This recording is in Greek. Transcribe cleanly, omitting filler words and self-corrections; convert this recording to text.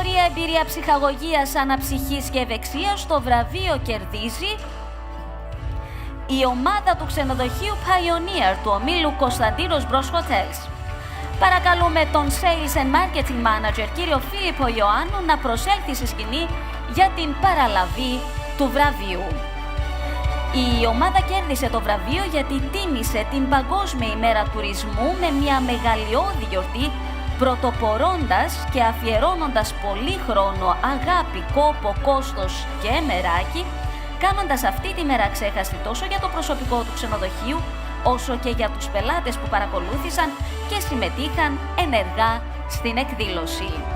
κατηγορία εμπειρία ψυχαγωγίας, αναψυχής και ευεξίας, το βραβείο κερδίζει η ομάδα του ξενοδοχείου Pioneer του ομίλου Κωνσταντίνος Μπρος Hotels. Παρακαλούμε τον Sales and Marketing Manager, κύριο Φίλιππο Ιωάννου, να προσέλθει στη σκηνή για την παραλαβή του βραβείου. Η ομάδα κέρδισε το βραβείο γιατί τίμησε την Παγκόσμια ημέρα τουρισμού με μια μεγαλειώδη γιορτή, πρωτοπορώντας και αφιερώνοντας πολύ χρόνο, αγάπη, κόπο, κόστος και μεράκι, κάνοντας αυτή τη μέρα ξέχαστη τόσο για το προσωπικό του ξενοδοχείου, όσο και για τους πελάτες που παρακολούθησαν και συμμετείχαν ενεργά στην εκδήλωση.